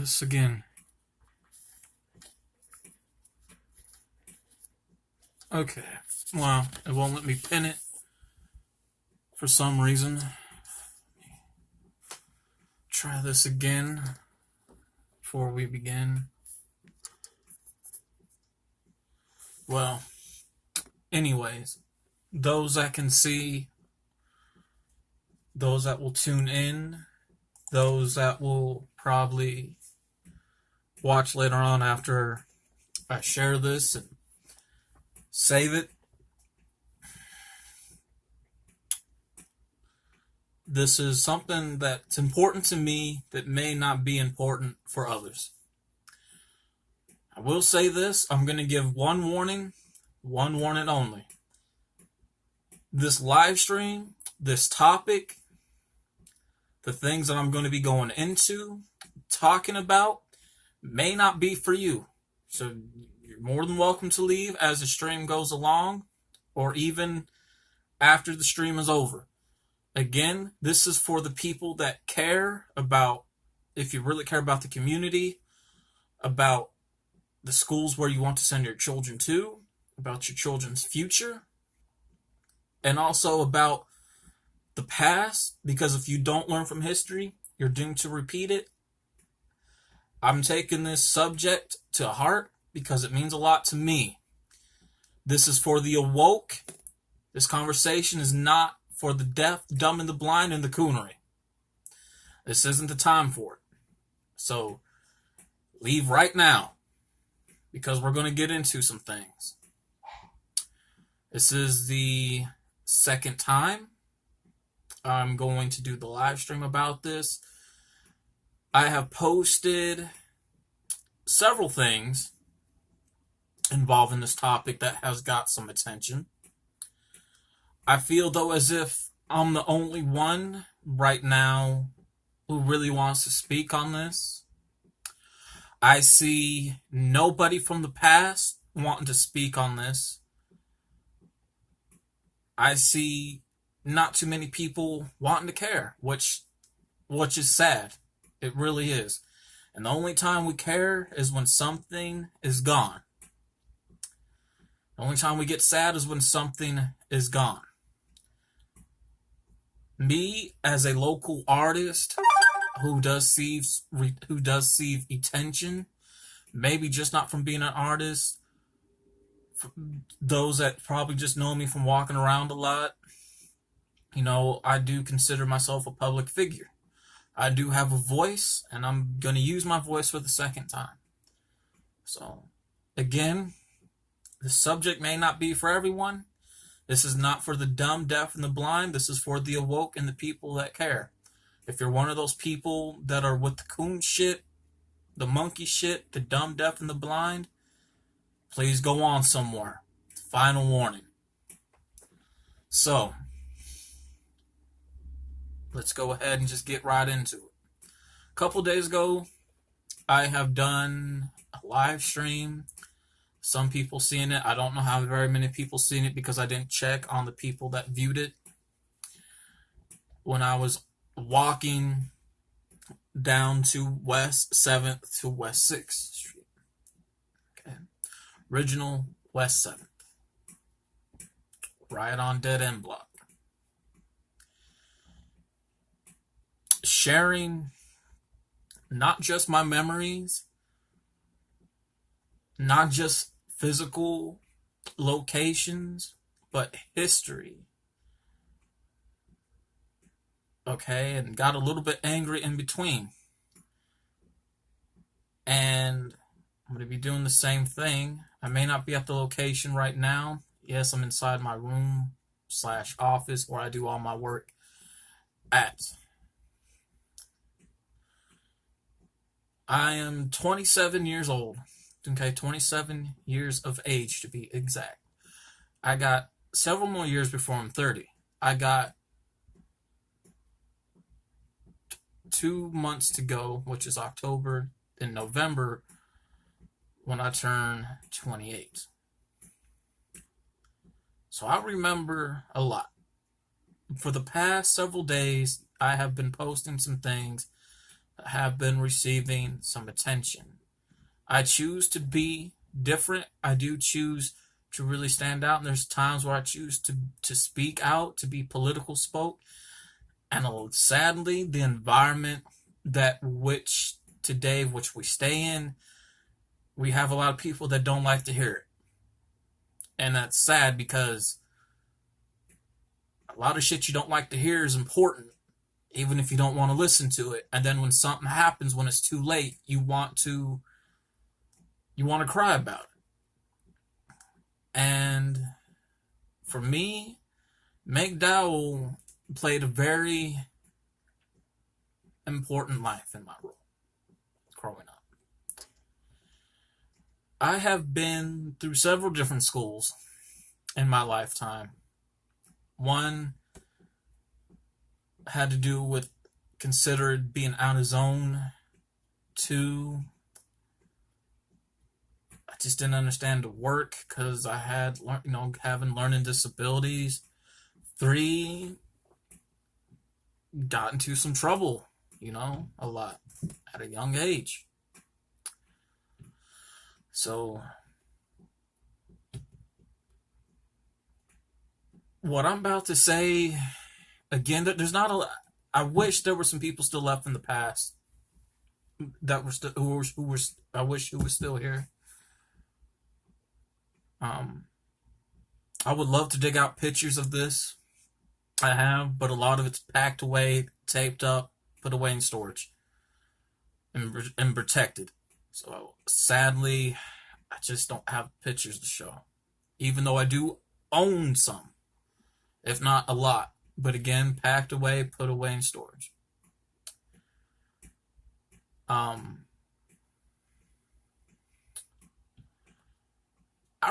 this again. Okay. Well, it won't let me pin it for some reason. Try this again before we begin. Well, anyways, those that can see, those that will tune in, those that will probably watch later on after I share this and save it. This is something that's important to me that may not be important for others. I will say this, I'm going to give one warning only. This live stream, this topic, the things that I'm going to be going into, talking about, may not be for you. So you're more than welcome to leave as the stream goes along, or even after the stream is over. Again, this is for the people that care about, if you really care about the community, about the schools where you want to send your children to, about your children's future, and also about the past, because if you don't learn from history, you're doomed to repeat it. I'm taking this subject to heart because it means a lot to me. This is for the awoke. This conversation is not for the deaf, the dumb, and the blind, and the coonery. This isn't the time for it. So, leave right now, because we're going to get into some things. This is the second time I'm going to do the live stream about this. I have posted several things involving this topic that has got some attention. I feel, though, as if I'm the only one right now who really wants to speak on this. I see nobody from the past wanting to speak on this. I see not too many people wanting to care, which is sad. It really is. And the only time we care is when something is gone. The only time we get sad is when something is gone. Me, as a local artist who does receive attention, maybe just not from being an artist, those that probably just know me from walking around a lot, I do consider myself a public figure. I do have a voice, and I'm going to use my voice for the second time. So, again, the subject may not be for everyone. This is not for the dumb, deaf, and the blind. This is for the awoke and the people that care. If you're one of those people that are with the coon shit, the monkey shit, the dumb, deaf, and the blind, please go on somewhere. Final warning. So, let's go ahead and just get right into it. A couple days ago, I have done a live stream. Some people seeing it. I don't know how very many people seen it because I didn't check on the people that viewed it. When I was walking down to West 7th to West 6th Street. Okay. Original West 7th. Right on dead end block. Sharing not just my memories, not just physical locations, but history. Okay, and got a little bit angry in between. And I'm going to be doing the same thing. I may not be at the location right now. Yes, I'm inside my room / office where I do all my work at. I am 27 years old. Okay, 27 years of age to be exact. I got several more years before I'm 30. I got 2 months to go, which is October and November, when I turn 28. So I remember a lot. For the past several days, I have been posting some things have been receiving some attention. I choose to be different. I do choose to really stand out. And there's times where I choose to speak out, to be political spoke. And sadly, the environment that which today, which we stay in, we have a lot of people that don't like to hear it. And that's sad because a lot of shit you don't like to hear is important, even if you don't want to listen to it. And then when something happens, when it's too late, you want to cry about it. And for me, McDowell played a very important life in my role growing up. I have been through several different schools in my lifetime. One had to do with considered being out of zone. Two, I just didn't understand the work because I had, having learning disabilities. Three, got into some trouble, a lot at a young age. So, what I'm about to say, again, there's not a. I wish there were some people still left in the past that were still who were. I wish who was still here. I would love to dig out pictures of this. I have, but a lot of it's packed away, taped up, put away in storage, and protected. So sadly, I just don't have pictures to show, even though I do own some, if not a lot. But again, packed away, put away in storage. I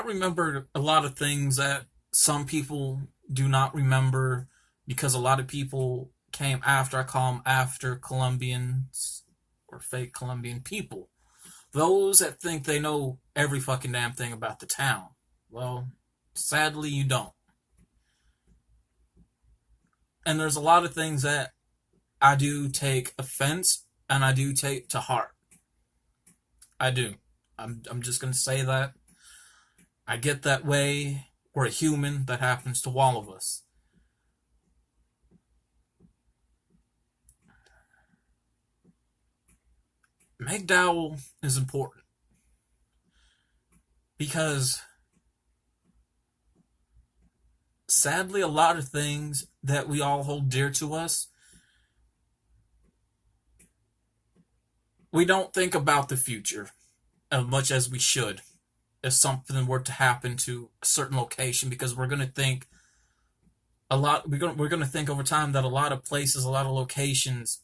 remember a lot of things that some people do not remember because a lot of people came after. I call them after Colombians or fake Colombian people. Those that think they know every fucking damn thing about the town. Well, sadly, you don't. And there's a lot of things that I do take offense and I do take to heart. I do. I'm just going to say that. I get that way. We're a human. That happens to all of us. McDowell is important because sadly, a lot of things that we all hold dear to us, we don't think about the future as much as we should if something were to happen to a certain location, because we're going to think a lot. We're going to think over time that a lot of places, a lot of locations,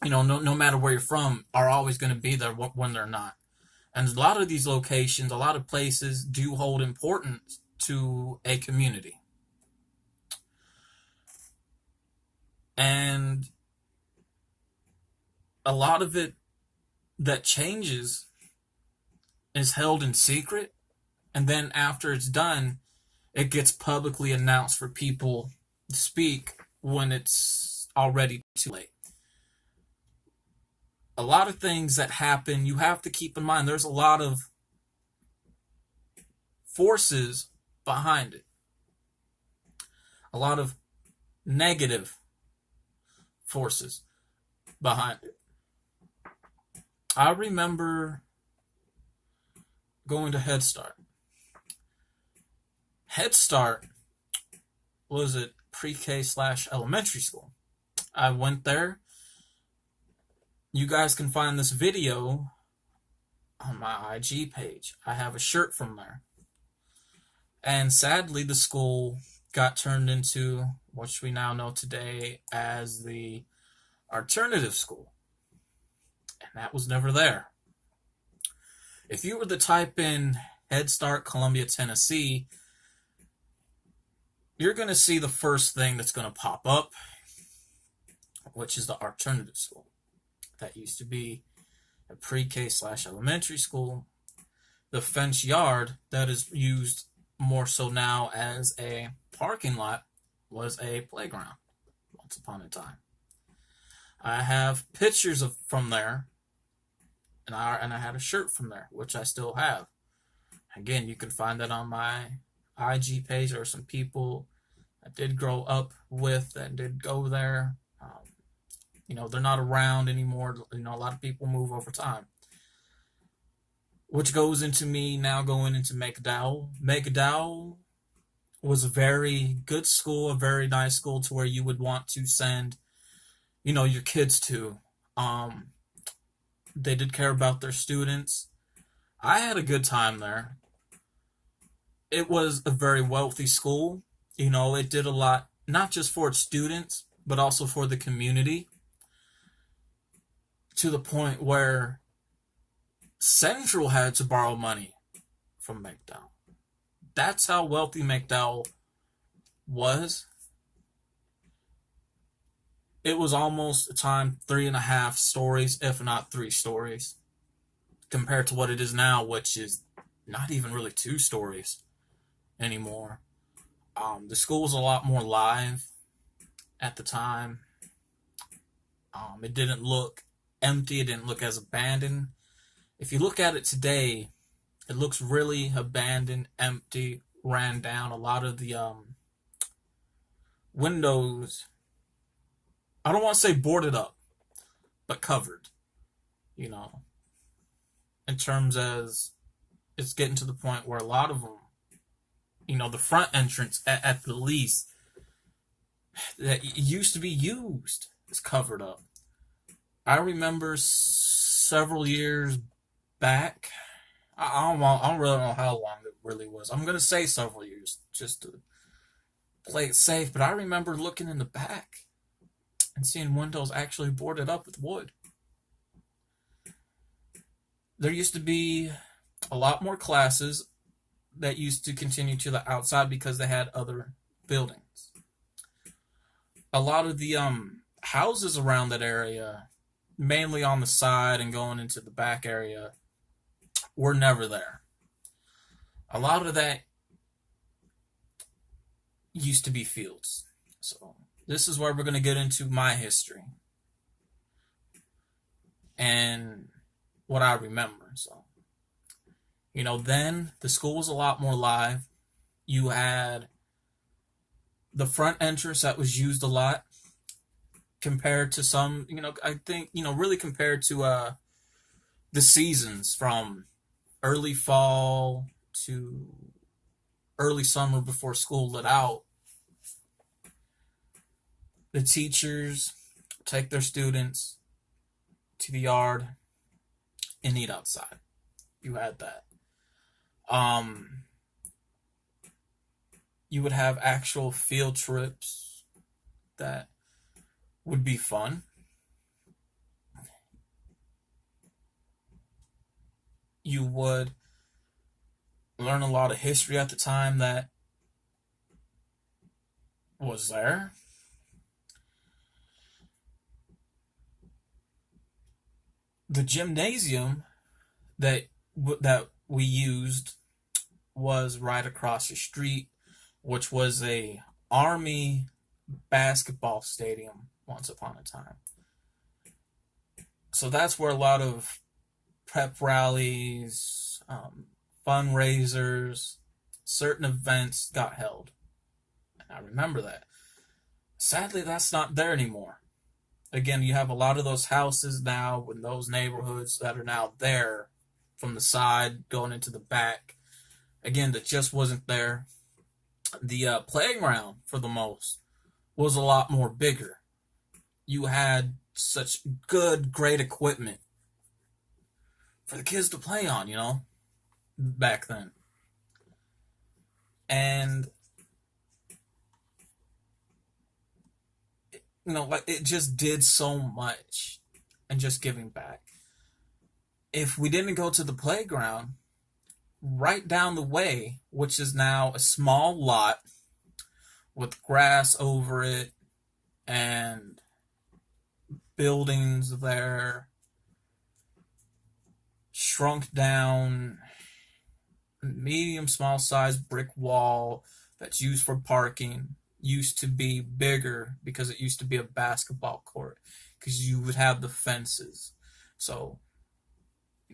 no matter where you're from, are always going to be there when they're not. And a lot of these locations, a lot of places do hold importance to a community. And a lot of it that changes is held in secret. And then after it's done, it gets publicly announced for people to speak when it's already too late. A lot of things that happen, you have to keep in mind there's a lot of forces behind it. A lot of negative forces behind it. I remember going to Head Start. Head Start was at pre-K / elementary school. I went there. You guys can find this video on my IG page. I have a shirt from there. And sadly, the school got turned into what we now know today as the alternative school. And that was never there. If you were to type in Head Start Columbia, Tennessee, you're going to see the first thing that's going to pop up, which is the alternative school. That used to be a pre-K / elementary school. The fenced yard that is used more so now as a parking lot was a playground once upon a time. I have pictures of from there, and I had a shirt from there, which I still have. Again, you can find that on my IG page. There are some people I did grow up with that did go there. They're not around anymore. A lot of people move over time, which goes into me now going into McDowell. McDowell was a very good school, a very nice school to where you would want to send, your kids to. Um, they did care about their students. I had a good time there. It was a very wealthy school. It did a lot, not just for its students, but also for the community, to the point where Central had to borrow money from McDowell. That's how wealthy McDowell was. It was almost a time 3.5 stories, if not 3 stories, compared to what it is now, which is not even really 2 stories anymore. The school was a lot more live at the time. It didn't look empty. It didn't look as abandoned. If you look at it today, it looks really abandoned, empty, ran down. A lot of the windows, I don't want to say boarded up, but covered. You know, in terms as it's getting to the point where a lot of them, the front entrance at the least that used to be used is covered up. I remember several years back. I don't really know how long it really was. I'm gonna say several years just to play it safe. But I remember looking in the back and seeing windows actually boarded up with wood. There used to be a lot more classes that used to continue to the outside because they had other buildings. A lot of the houses around that area, mainly on the side and going into the back area, were never there. A lot of that used to be fields. So this is where we're going to get into my history and what I remember. So, then the school was a lot more live. You had the front entrance that was used a lot compared to some, I think, really compared to the seasons from early fall to early summer before school let out. The teachers take their students to the yard and eat outside. You had that. You would have actual field trips that would be fun. You would learn a lot of history at the time that was there. The gymnasium that we used was right across the street, which was a Army basketball stadium once upon a time. So that's where a lot of prep rallies, fundraisers, certain events got held. And I remember that. Sadly, that's not there anymore. Again, you have a lot of those houses now in those neighborhoods that are now there from the side going into the back. Again, that just wasn't there. The playground, for the most, was a lot more bigger. You had such good, great equipment for the kids to play on, back then. And, like it just did so much and just giving back. If we didn't go to the playground, right down the way, which is now a small lot with grass over it and buildings there, shrunk down, medium small size brick wall that's used for parking, used to be bigger because it used to be a basketball court. because you would have the fences. So,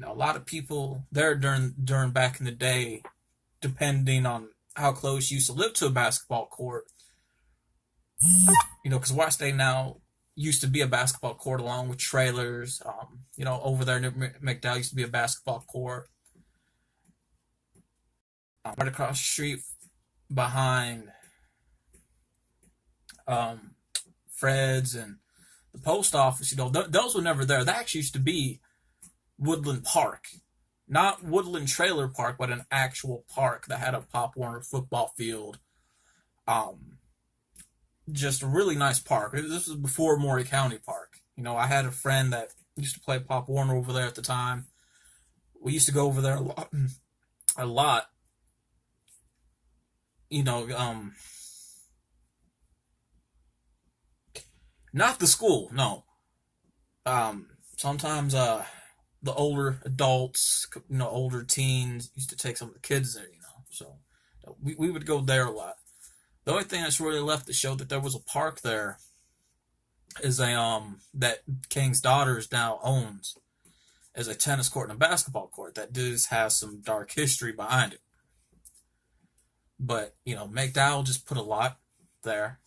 a lot of people there during back in the day, depending on how close you used to live to a basketball court, because West State now used to be a basketball court along with trailers. Over there near McDowell used to be a basketball court. Right across the street behind um, Fred's and the post office, those were never there. That actually used to be Woodland Park. Not Woodland Trailer Park, but an actual park that had a Pop Warner football field. Just a really nice park. This was before Maury County Park. I had a friend that used to play Pop Warner over there at the time. We used to go over there a lot. A lot. Not the school, no. Sometimes the older adults, older teens used to take some of the kids there, So we would go there a lot. The only thing that's really left to show that there was a park there is that King's Daughters now owns as a tennis court and a basketball court that does have some dark history behind it. But, McDowell just put a lot there.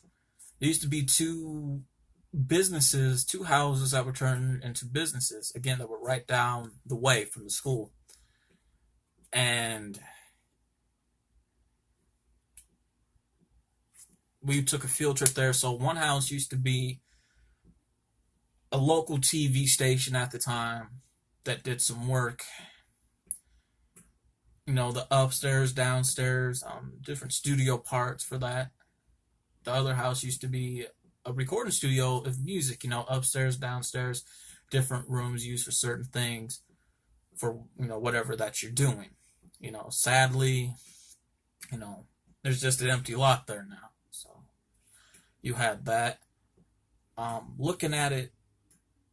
There used to be two houses that were turned into businesses, again, that were right down the way from the school. And we took a field trip there. So one house used to be a local TV station at the time that did some work. The upstairs, downstairs, different studio parts for that. The other house used to be a recording studio of music, upstairs, downstairs, different rooms used for certain things for, whatever that you're doing. Sadly, there's just an empty lot there now. So you had that. Looking at it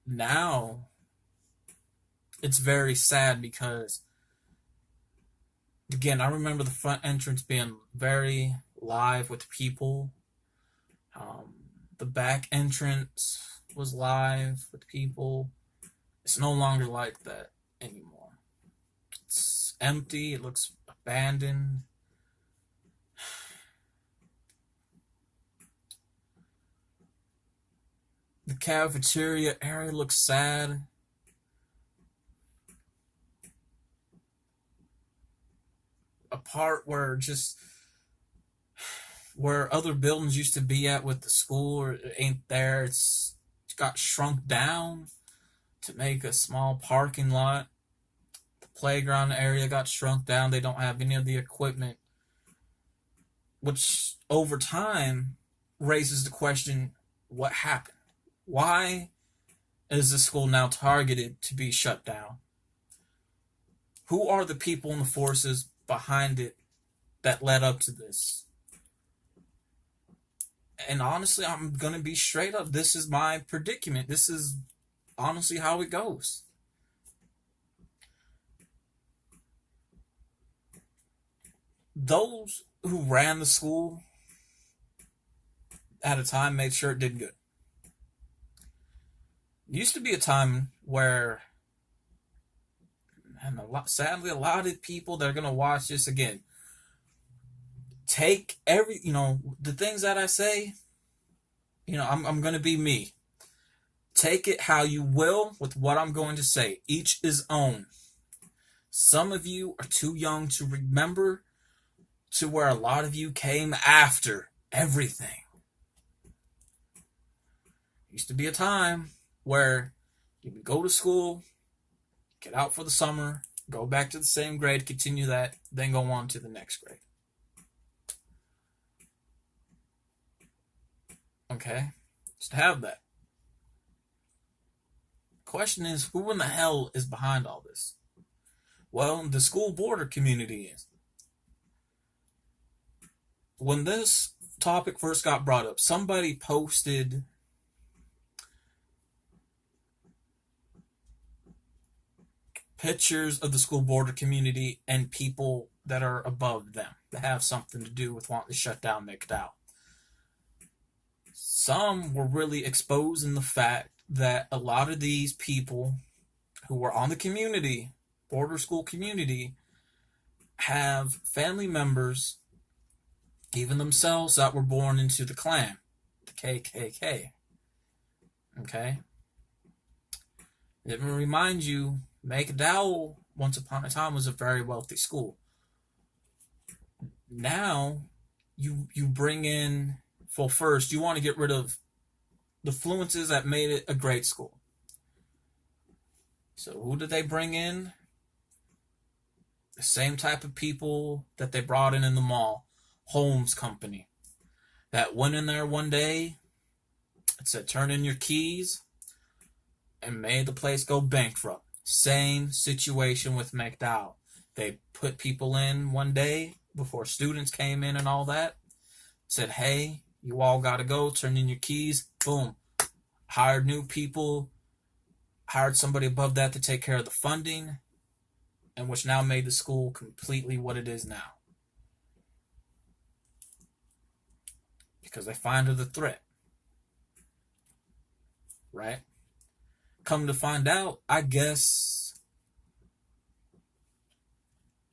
now, it's very sad because, again, I remember the front entrance being very live with people. The back entrance was live with people. It's no longer like that anymore. It's empty. It looks abandoned. The cafeteria area looks sad. A part where other buildings used to be at with the school or it ain't there. It's got shrunk down to make a small parking lot. The playground area got shrunk down. They don't have any of the equipment, which over time raises the question, what happened? Why is the school now targeted to be shut down? Who are the people and the forces behind it that led up to this? And honestly, I'm going to be straight up. This is my predicament. This is honestly how it goes. Those who ran the school at a time made sure it did good. It used to be a time where, and sadly, a lot of people that are going to watch this again, take the things that I say, I'm going to be me. Take it how you will with what I'm going to say. Each his own. Some of you are too young to remember to where a lot of you came after everything. Used to be a time where you would go to school, get out for the summer, go back to the same grade, continue that, then go on to the next grade. Okay? Just have that. Question is, who in the hell is behind all this? Well, the school boarder community is. When this topic first got brought up, somebody posted pictures of the school boarder community and people that are above them that have something to do with wanting to shut down McDowell. Some were really exposing the fact that a lot of these people who were on the community, border school community, have family members, even themselves, that were born into the Klan, the KKK. Okay? Let me remind you, McDowell, once upon a time, was a very wealthy school. Now, you bring in, well, first, you want to get rid of the influences that made it a great school. So who did they bring in? The same type of people that they brought in the mall. Holmes Company. That went in there one day and said, turn in your keys, and made the place go bankrupt. Same situation with McDowell. They put people in one day before students came in and all that. Said, hey, you all got to go. Turn in your keys. Boom. Hired new people. Hired somebody above that to take care of the funding. And which now made the school completely what it is now. Because they find her the threat. Right? Come to find out, I guess,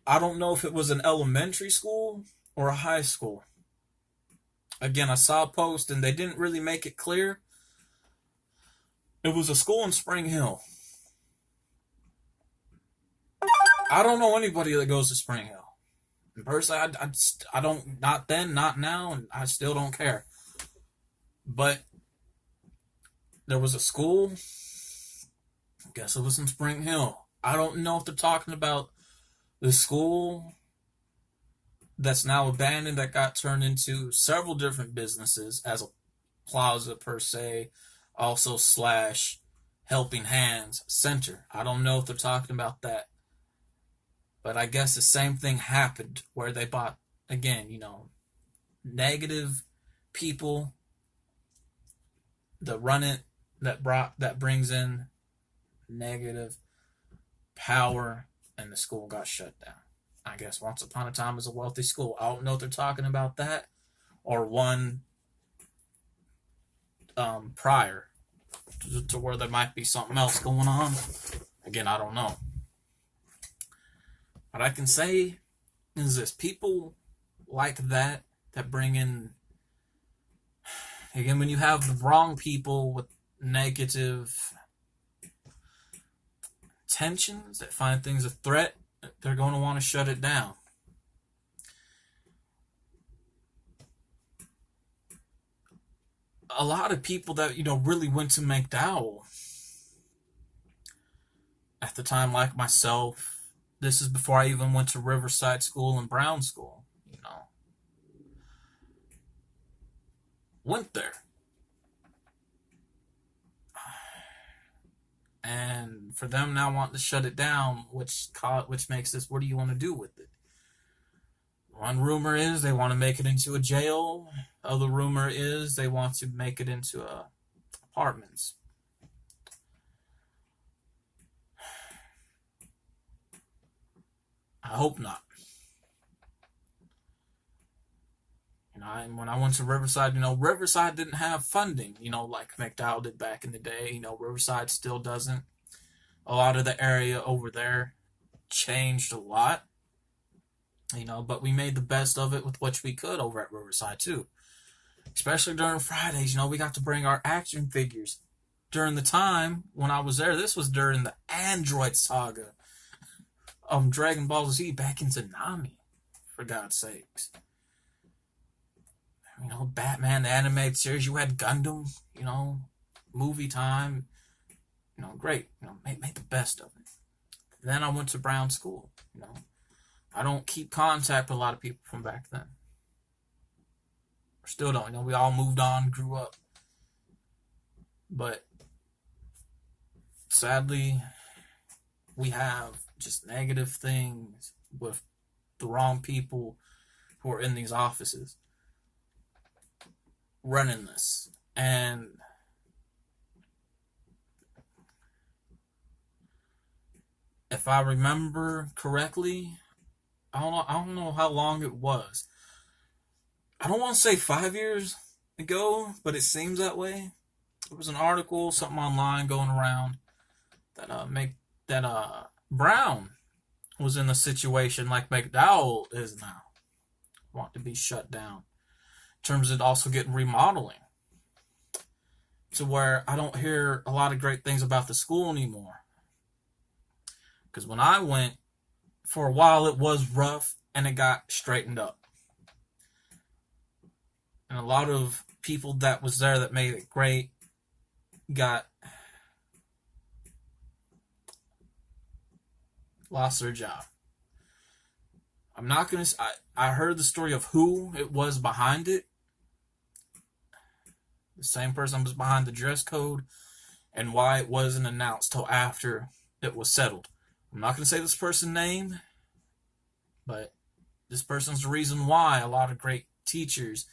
I don't know if it was an elementary school or a high school. Again, I saw a post and they didn't really make it clear. It was a school in Spring Hill. I don't know anybody that goes to Spring Hill. And personally, I don't, not then, not now, and I still don't care. But there was a school, I guess it was in Spring Hill. I don't know if they're talking about the school that's now abandoned that got turned into several different businesses as a plaza per se, also slash helping hands center. I don't know if they're talking about that. But I guess the same thing happened where they bought, again, negative people that run it, that brings in negative power, and the school got shut down. I guess once upon a time was a wealthy school. I don't know if they're talking about that or one prior to where there might be something else going on. Again, I don't know. What I can say is this: people like that bring in, again, when you have the wrong people with negative tensions that find things a threat, they're going to want to shut it down. A lot of people that, really went to McDowell at the time, like myself, this is before I even went to Riverside School and Brown School, went there. And for them now wanting to shut it down, which makes this, what do you want to do with it? One rumor is they want to make it into a jail. Other rumor is they want to make it into apartments. I hope not. When I went to Riverside, Riverside didn't have funding, like McDowell did back in the day. Riverside still doesn't. A lot of the area over there changed a lot, but we made the best of it with what we could over at Riverside too. Especially during Fridays, we got to bring our action figures. During the time when I was there, this was during the Android saga of Dragon Ball Z back in Tsunami, for God's sakes. Batman, the animated series, you had Gundam, movie time, great, make the best of it. Then I went to Brown School, I don't keep contact with a lot of people from back then. Still don't, we all moved on, grew up. But sadly, we have just negative things with the wrong people who are in these offices running this. And if I remember correctly, I don't know how long it was. I don't want to say 5 years ago, but it seems that way. there was an article, something online going around that Brown was in a situation like McDowell is now, want to be shut down. In terms of also getting remodeling, to where I don't hear a lot of great things about the school anymore. Because when I went, for a while it was rough and it got straightened up. And a lot of people that was there that made it great got lost their job. I'm not going to... I heard the story of who it was behind it. The same person was behind the dress code and why it wasn't announced till after it was settled. I'm not going to say this person's name, but this person's the reason why a lot of great teachers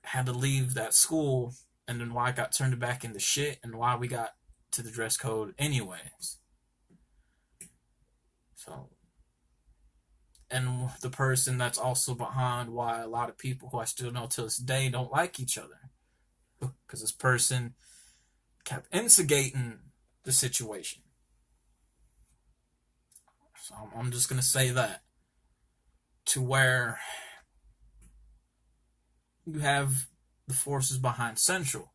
had to leave that school, and then why it got turned back into shit, and why we got to the dress code anyways. So, and the person that's also behind why a lot of people who I still know to this day don't like each other. Because this person kept instigating the situation. So I'm just going to say that. To where you have the forces behind Central.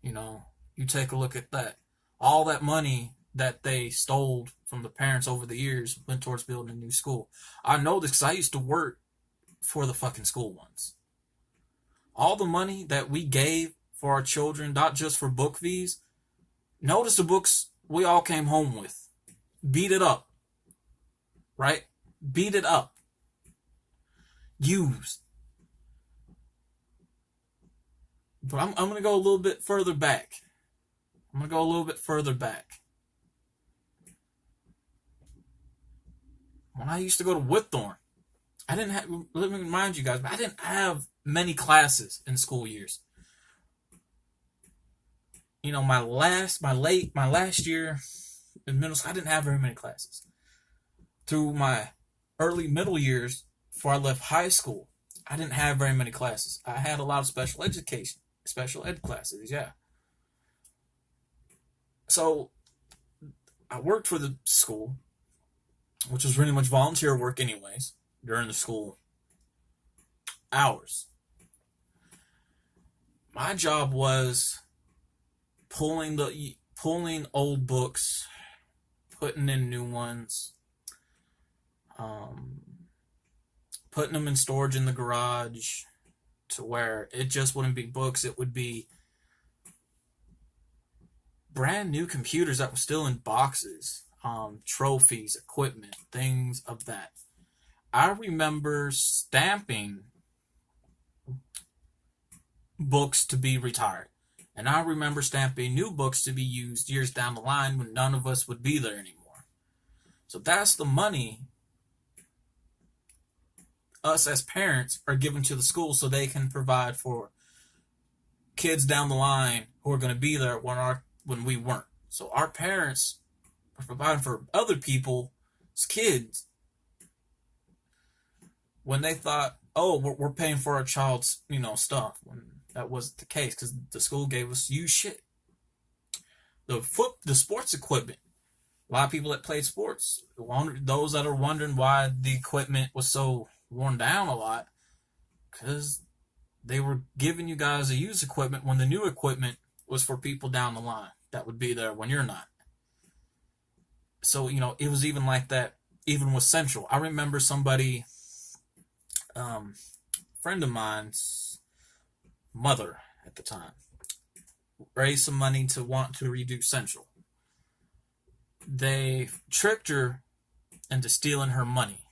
You know, you take a look at that. All that money that they stole from the parents over the years went towards building a new school. I know this because I used to work for the fucking school once. All the money that we gave for our children, not just for book fees, notice the books we all came home with. Beat it up. Right? Beat it up. Used. But I'm going to go a little bit further back. When I used to go to Whitthorne, I didn't have, let me remind you guys, I didn't have many classes in school years. You know, my last year in middle school, I didn't have very many classes. Through my early middle years, before I left high school, I didn't have very many classes. I had a lot of special ed classes, yeah. So, I worked for the school, which was pretty much volunteer work anyways, during the school hours. My job was pulling old books, putting in new ones, putting them in storage in the garage, to where it just wouldn't be books, it would be brand new computers that were still in boxes, trophies, equipment, things of that. I remember stamping books to be retired. And I remember stamping new books to be used years down the line when none of us would be there anymore. So that's the money us as parents are giving to the school so they can provide for kids down the line who are going to be there when we weren't. So our parents are providing for other people's kids when they thought, oh, we're paying for our child's, stuff. When that wasn't the case, because the school gave us used shit. The sports equipment. A lot of people that played sports, those that are wondering why the equipment was so worn down a lot, because they were giving you guys a used equipment when the new equipment was for people down the line that would be there when you're not. So, it was even like that, even with Central. I remember somebody, friend of mine's mother at the time, raised some money to want to redo Central. They tricked her into stealing her money.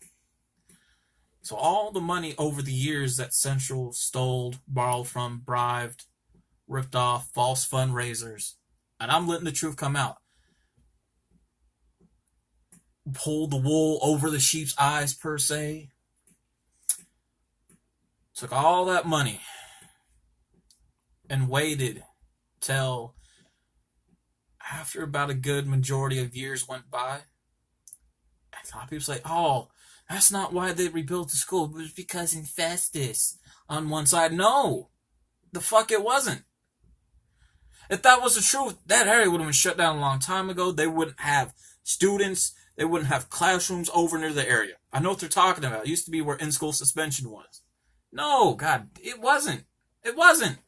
So all the money over the years that Central stole, borrowed from, bribed, ripped off, false fundraisers, and I'm letting the truth come out, pulled the wool over the sheep's eyes, per se, took all that money and waited till after about a good majority of years went by. A lot of people say, oh, that's not why they rebuilt the school. It was because infestus on one side. No, the fuck it wasn't. If that was the truth, that area would have been shut down a long time ago. They wouldn't have students. They wouldn't have classrooms over near the area. I know what they're talking about. It used to be where in-school suspension was. No, God, it wasn't. It wasn't.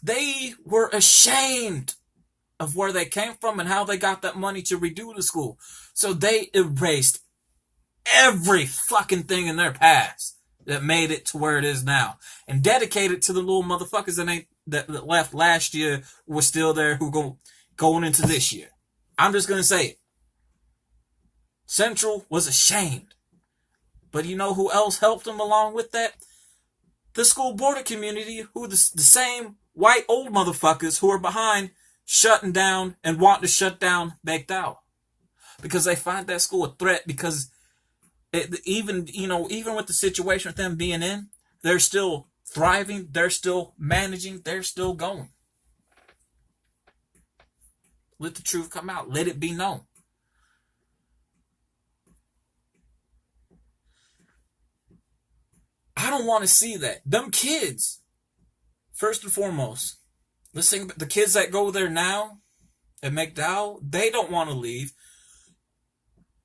They were ashamed of where they came from and how they got that money to redo the school. So they erased every fucking thing in their past that made it to where it is now, and dedicated to the little motherfuckers that left last year, were still there, who going into this year. I'm just gonna say it. Central was ashamed. But you know who else helped them along with that? The school board community, who the same white old motherfuckers who are behind shutting down and want to shut down McDowell. Because they find that school a threat, because even with the situation with them being in, they're still thriving, they're still managing, they're still going. Let the truth come out. Let it be known. I don't want to see that. Them kids, first and foremost, let's think about the kids that go there now at McDowell. They don't want to leave.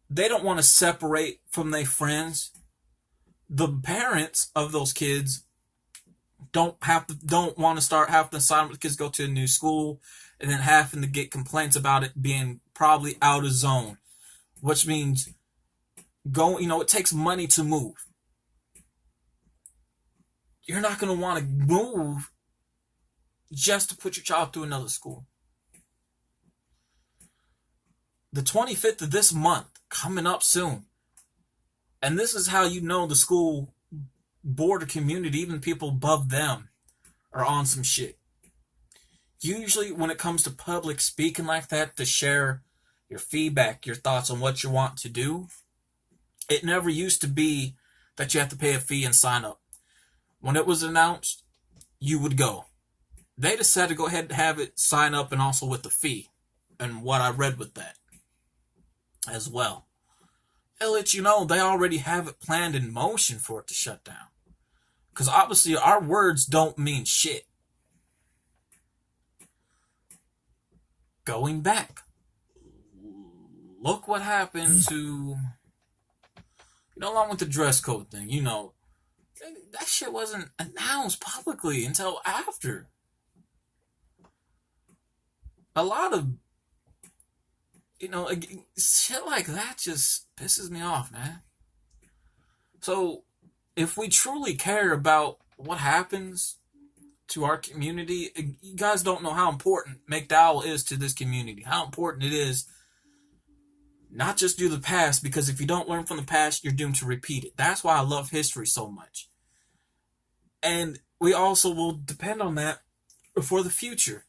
They don't want to separate from their friends. The parents of those kids don't want to start having to sign with the kids go to a new school, and then having to get complaints about it being probably out of zone, which means it takes money to move. You're not going to want to move just to put your child through another school. The 25th of this month, coming up soon. And this is how you know the school board or community, even people above them, are on some shit. Usually when it comes to public speaking like that, to share your feedback, your thoughts on what you want to do, it never used to be that you have to pay a fee and sign up. When it was announced, you would go. They decided to go ahead and have it sign up, and also with the fee. And what I read with that as well. They'll let you know they already have it planned in motion for it to shut down. Because obviously our words don't mean shit. Going back, look what happened to, along with the dress code thing, that shit wasn't announced publicly until after. A lot of, shit like that just pisses me off, man. So, if we truly care about what happens to our community, you guys don't know how important McDowell is to this community. How important it is not just do the past, because if you don't learn from the past, you're doomed to repeat it. That's why I love history so much. And we also will depend on that for the future.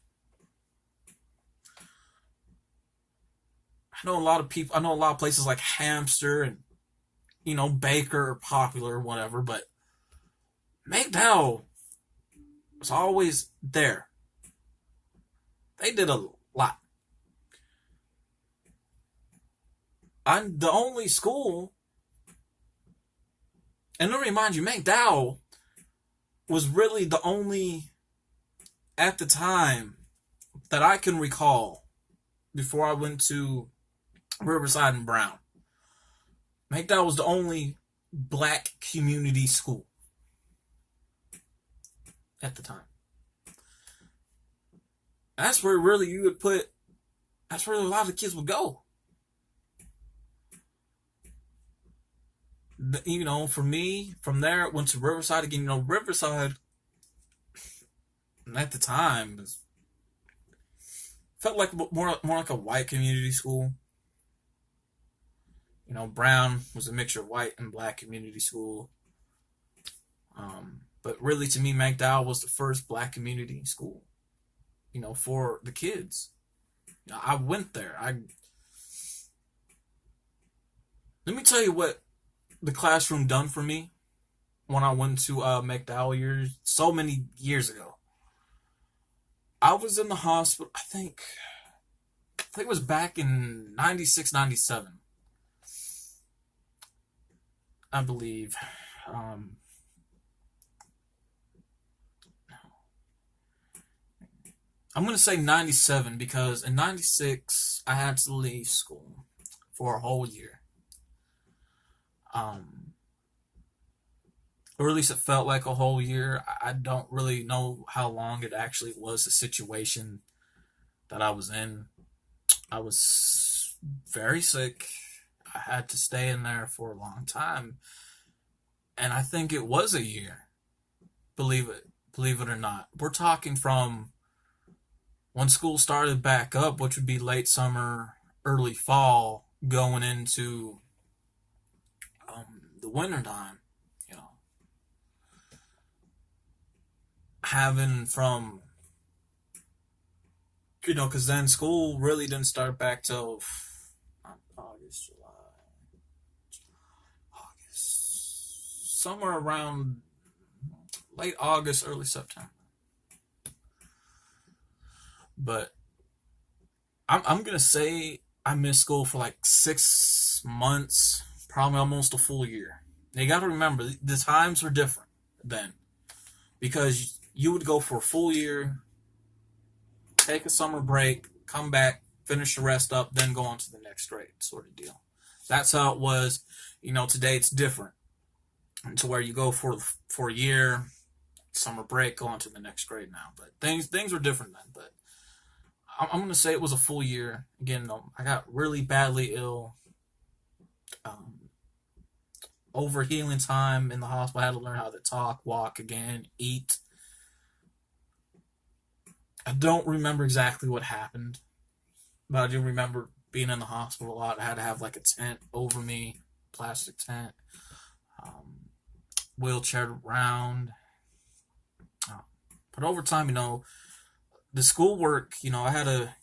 I know a lot of places like Hamster and, Baker are popular or whatever, but McDowell was always there. They did a lot. I'm the only school, and let me remind you, McDowell was really the only, at the time, that I can recall, before I went to Riverside and Brown. McDowell was the only black community school at the time. That's where really that's where a lot of the kids would go. For me, from there, it went to Riverside again. Riverside, at the time, felt like more like a white community school. Brown was a mixture of white and black community school. But really, to me, McDowell was the first black community school, for the kids. I went there. Let me tell you what the classroom done for me when I went to McDowell so many years ago. I was in the hospital, I think it was back in 96, 97. I believe. I'm going to say 97 because in 96 I had to leave school for a whole year. Um, or at least it felt like a whole year. I don't really know how long it actually was, the situation that I was in. I was very sick. I had to stay in there for a long time. And I think it was a year. Believe it or not. We're talking from when school started back up, which would be late summer, early fall, going into the winter time, you know, having from, because then school really didn't start back till August, July, August, somewhere around late August, early September. But I'm gonna say I missed school for like 6 months, probably almost a full year. Now you got to remember the times were different then, because you would go for a full year, take a summer break, come back, finish the rest up, then go on to the next grade, sort of deal. That's how it was. Today it's different, and to where you go for a year, summer break, go on to the next grade now. But things were different then. But I'm going to say it was a full year. Again, I got really badly ill. Um, Over healing time in the hospital, I had to learn how to talk, walk again, eat. I don't remember exactly what happened, but I do remember being in the hospital a lot. I had to have like a tent over me, plastic tent, um, wheelchair around. Uh, but over time, the schoolwork, I had a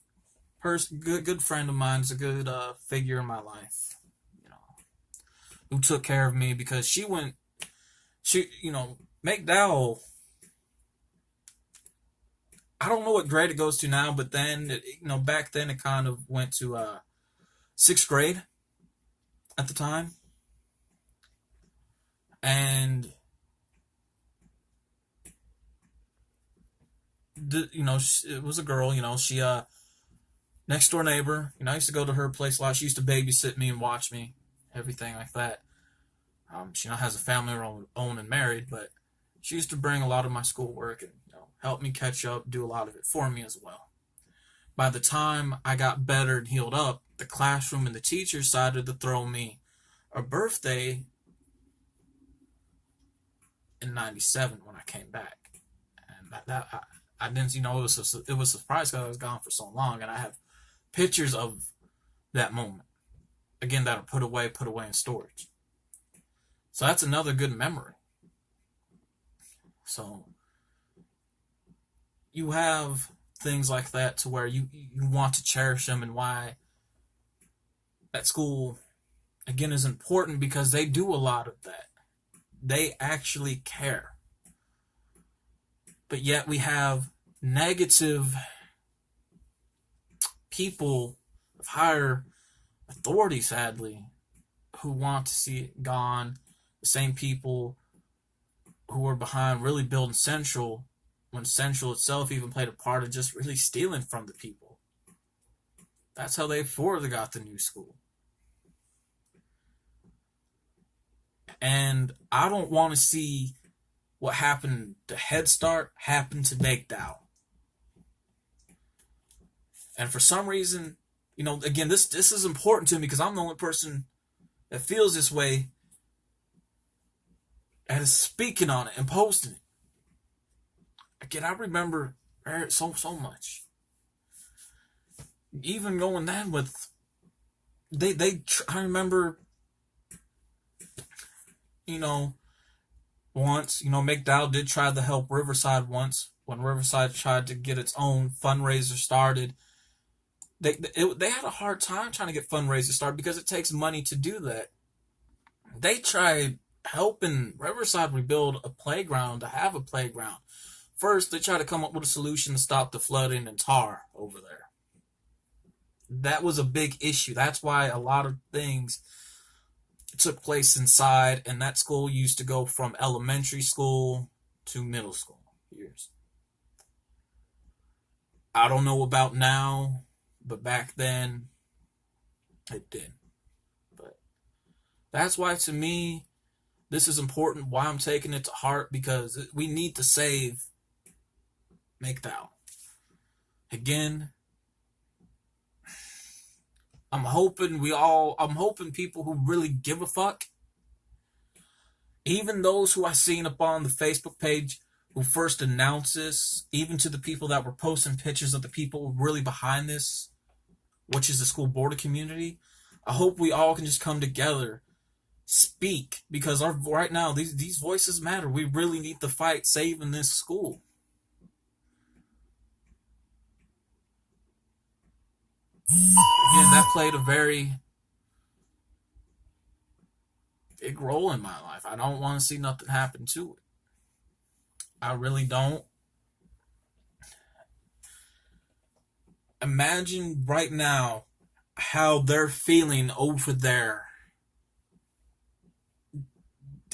good friend of mine, is a good figure in my life, you know, who took care of me because McDowell. I don't know what grade it goes to now, but then, back then it kind of went to sixth grade at the time, and it was a girl. She next door neighbor. I used to go to her place a lot. She used to babysit me and watch me, everything like that. She now has a family of her own and married, but she used to bring a lot of my schoolwork and help me catch up, do a lot of it for me as well. By the time I got better and healed up, the classroom and the teachers decided to throw me a birthday in '97 when I came back, and I didn't, it was a surprise because I was gone for so long, and I have pictures of that moment again that are put away in storage. So that's another good memory. So you have things like that to where you want to cherish them, and why that school again is important because they do a lot of that. They actually care. But yet we have negative people of higher authority, sadly, who want to see it gone. The same people who were behind really building Central, when Central itself even played a part of just really stealing from the people. That's how they afforded got the new school. And I don't want to see what happened to Head Start happen to McDowell. And for some reason, again, this is important to me because I'm the only person that feels this way and is speaking on it and posting it. Again, I remember so much. Even going then with I remember, once, McDowell did try to help Riverside once when Riverside tried to get its own fundraiser started. They had a hard time trying to get fundraisers started because it takes money to do that. They tried helping Riverside rebuild a playground, to have a playground. First, they tried to come up with a solution to stop the flooding and tar over there. That was a big issue. That's why a lot of things took place inside, and that school used to go from elementary school to middle school years. I don't know about now, but back then it did. But that's why, to me, this is important. Why I'm taking it to heart, because we need to save McDowell. Again, I'm hoping people who really give a fuck, even those who I seen up on the Facebook page who first announced this, even to the people that were posting pictures of the people really behind this, which is the school board community, I hope we all can just come together, speak, because right now these voices matter. We really need to fight saving this school. Again, that played a very big role in my life. I don't want to see nothing happen to it. I really don't. Imagine right now how they're feeling over there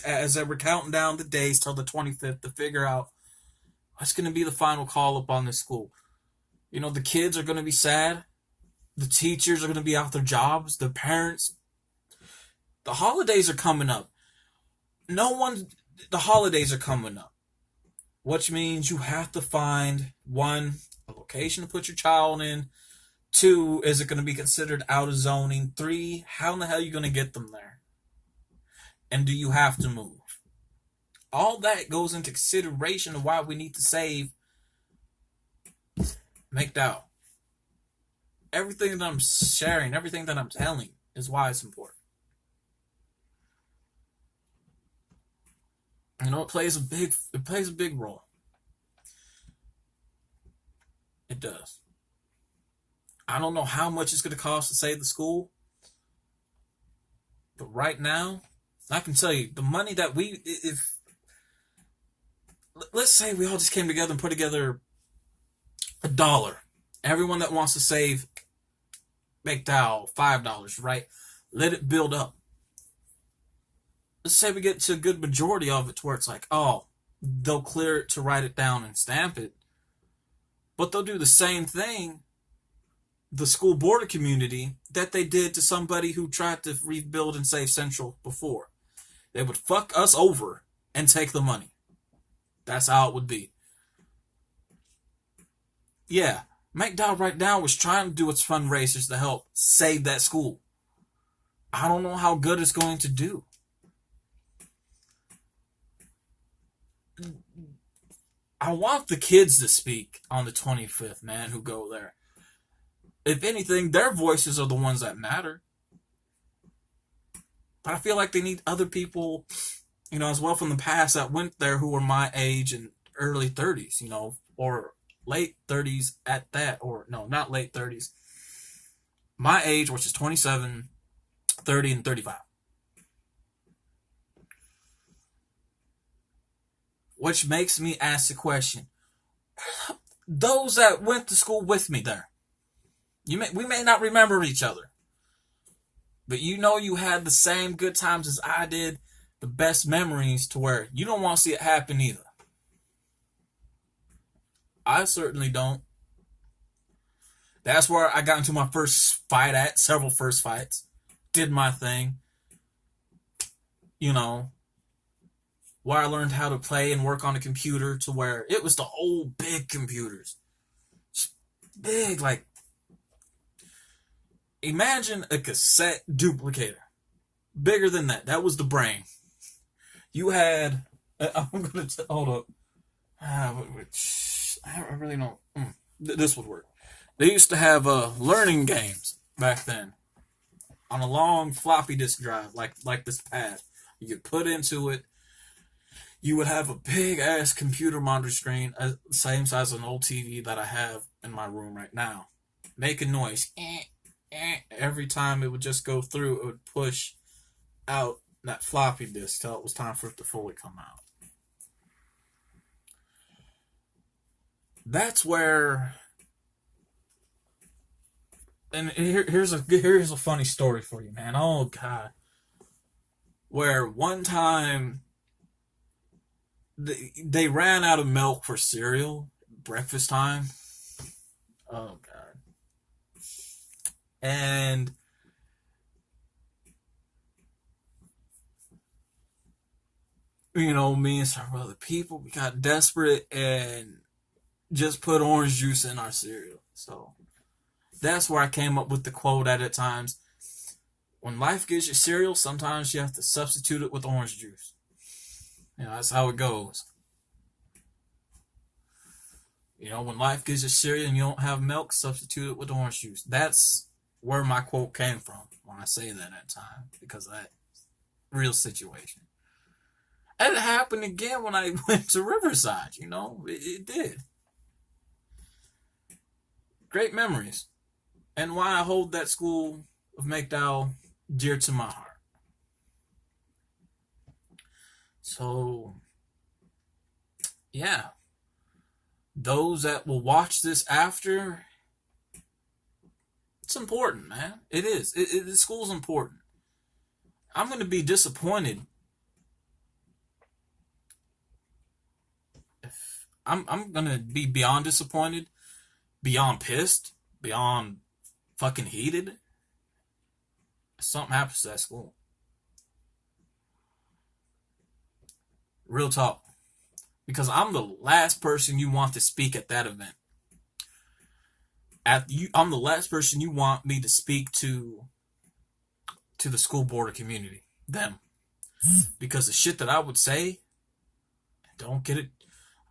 as they were counting down the days till the 25th to figure out what's going to be the final call up on this school. You know, the kids are going to be sad. The teachers are going to be out their jobs. The parents. The holidays are coming up. The holidays are coming up. Which means you have to find, one, a location to put your child in. Two, is it going to be considered out of zoning? Three, how in the hell are you going to get them there? And do you have to move? All that goes into consideration of why we need to save McDowell. Everything that I'm sharing, everything that I'm telling is why it's important. You know, it plays a big role. It does. I don't know how much it's going to cost to save the school, but right now, I can tell you the money that if let's say we all just came together and put together $1. Everyone that wants to save McDowell $5, right? Let it build up. Let's say we get to a good majority of it to where it's like, oh, they'll clear it to write it down and stamp it. But they'll do the same thing, the school board community, that they did to somebody who tried to rebuild and save Central before. They would fuck us over and take the money. That's how it would be. Yeah, McDowell right now was trying to do its fundraisers to help save that school. I don't know how good it's going to do. I want the kids to speak on the 25th, man, who go there. If anything, their voices are the ones that matter. But I feel like they need other people, you know, as well from the past that went there who were my age and early 30s, you know, or late 30s at that, or no, not late 30s. My age, which is 27, 30, and 35. Which makes me ask the question, those that went to school with me there, we may not remember each other, but you know you had the same good times as I did, the best memories, to where you don't want to see it happen either. I certainly don't. That's where I got into my first fight at, several first fights. Did my thing. You know, where I learned how to play and work on a computer, to where it was the old big computers. Big, like, imagine a cassette duplicator. Bigger than that. That was the brain. You had, I'm going to, hold up. I really don't, this would work. They used to have learning games back then on a long floppy disk drive, like this pad. You could put into it. You would have a big ass computer monitor screen, same size as an old TV that I have in my room right now, making noise. Every time it would just go through, it would push out that floppy disk till it was time for it to fully come out. That's where, and here's a funny story for you, man. Oh God, where one time they ran out of milk for cereal, breakfast time, Oh God. And me and some other people, we got desperate and just put orange juice in our cereal. So that's where I came up with the quote at times. When life gives you cereal, sometimes you have to substitute it with orange juice. That's how it goes. When life gives you cereal and you don't have milk, substitute it with orange juice. That's where my quote came from when I say that at times, because of that real situation. And it happened again when I went to Riverside, it did. Great memories. And why I hold that school of McDowell dear to my heart. So, yeah. Those that will watch this after, it's important, man. It is. The school's important. I'm going to be disappointed. I'm going to be beyond disappointed, beyond pissed, beyond fucking heated. If something happens to that school. Real talk. Because I'm the last person you want to speak at that event. I'm the last person you want me to speak to the school board or community. Them. Because the shit that I would say, don't get it.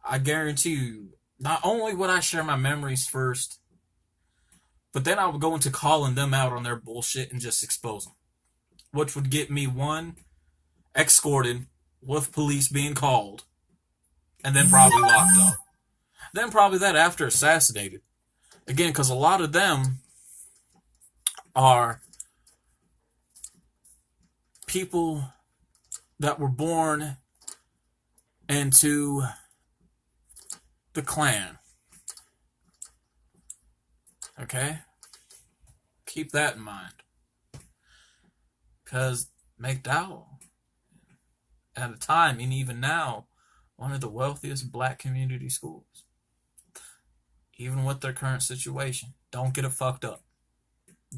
I guarantee you, not only would I share my memories first, but then I would go into calling them out on their bullshit and just expose them. Which would get me, one, escorted with police being called, and then probably locked up. Then probably that after assassinated. Again, because a lot of them are people that were born into the Klan. Okay? Keep that in mind. Because McDowell, at a time, and even now, one of the wealthiest black community schools. Even with their current situation. Don't get it fucked up.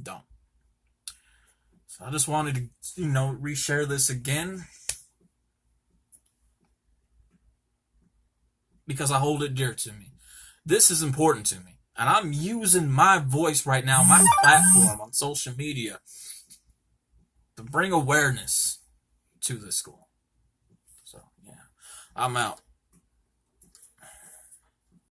Don't. So I just wanted to, reshare this again. Because I hold it dear to me. This is important to me. And I'm using my voice right now, my platform on social media, to bring awareness to the school. So, yeah. I'm out.